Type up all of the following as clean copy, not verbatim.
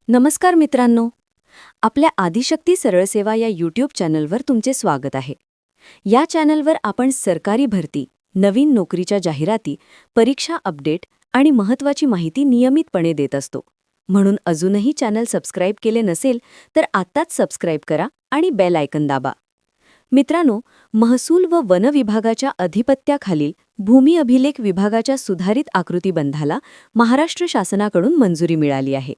नमस्कार मित्रांनो, आपल्या आदिशक्ती सरळ सेवा या यूट्यूब चॅनलवर तुमचे स्वागत आहे. या चॅनलवर आपण सरकारी भरती, नवीन नोकरीच्या जाहिराती, परीक्षा अपडेट आणि महत्त्वाची माहिती नियमितपणे देत असतो. म्हणून अजूनही चॅनल सबस्क्राईब केले नसेल तर आत्ताच सबस्क्राईब करा आणि बेल आयकन दाबा. मित्रांनो, महसूल व वन विभागाच्या अधिपत्याखालील भूमी अभिलेख विभागाच्या सुधारित आकृतीबंधाला महाराष्ट्र शासनाकडून मंजुरी मिळाली आहे.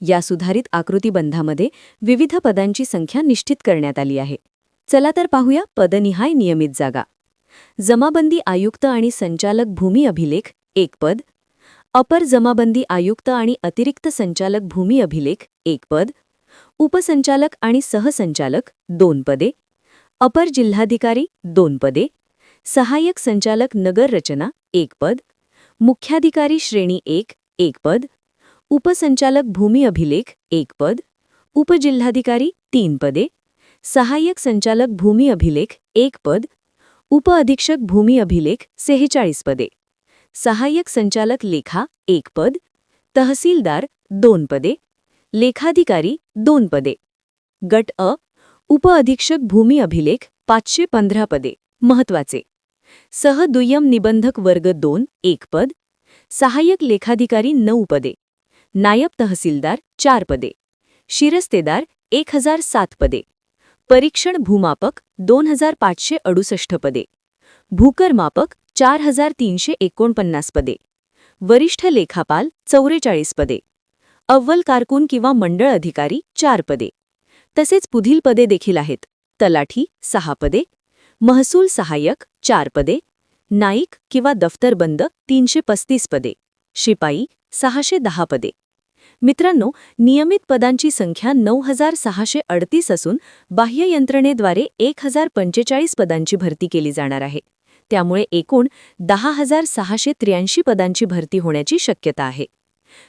या सुधारित आकृतीबंधामध्ये विविध पदांची संख्या निश्चित करण्यात आली आहे. चला तर पाहूया पदनिहाय नियमित जागा. जमाबंदी आयुक्त आणि संचालक भूमी अभिलेख 1 पद, अपर जमाबंदी आयुक्त आणि अतिरिक्त संचालक भूमी अभिलेख 1 पद, उपसंचालक आणि सहसंचालक 2 पदे, अपर जिल्हाधिकारी 2 पदे, सहाय्यक संचालक नगर रचना 1 पद, मुख्याधिकारी श्रेणी 1 1 पद, उपसंचालक भूमी अभिलेख 1 पद, उपजिल्हाधिकारी 3 पदे, सहाय्यक संचालक भूमी अभिलेख 1 पद, उपअधीक्षक भूमी अभिलेख 46 पदे, सहाय्यक संचालक लेखा 1 पद, तहसीलदार 2 पदे, लेखाधिकारी 2 पदे. गट अ, उपअधीक्षक भूमी अभिलेख 515 पदे. महत्वाचे: सहदुय्यम निबंधक वर्ग 2 1 पद, सहाय्यक लेखाधिकारी 9 पदे, नायब तहसीलदार 4 पदे, शिरस्तेदार 1007 पदे, परीक्षण भूमापक 2568 पदे, भूकरमापक 4349 पदे, वरिष्ठ लेखापाल 44 पदे, अव्वल कारकून किंवा मंडळ अधिकारी 4 पदे. तसेच पुढील पदे देखील आहेत: तलाठी 6 पदे, महसूल सहाय्यक 4 पदे, नाईक किंवा दफ्तरबंद 335 पदे, शिपाई 610 पदे. मित्रांनो, नियमित पदांची संख्या 9638 असून बाह्य यंत्रणेद्वारे 1045 पदांची भरती केली जाणार आहे. त्यामुळे एकूण 10683 पदांची भरती होण्याची शक्यता आहे.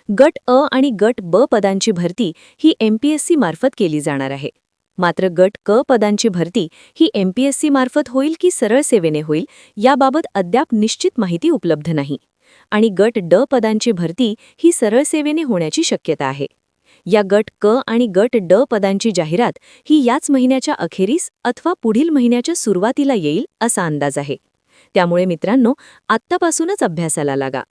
गट अ आणि गट ब पदांची भरती ही MPSC मार्फत केली जाणार आहे. मात्र गट क पदांची भरती ही MPSC मार्फत होईल की सरळ सेवेने होईल याबाबत अद्याप निश्चित माहिती उपलब्ध नाही. आणि गट ड पदांची भरती ही सरळ सेवेने होण्याची शक्यता आहे. या गट क आणि गट ड पदांची जाहिरात ही याच महिन्याच्या अखेरीस अथवा पुढील महिन्याच्या सुरुवातीला येईल असा अंदाज आहे. त्यामुळे मित्रांनो, आत्तापासूनच अभ्यासाला लागा.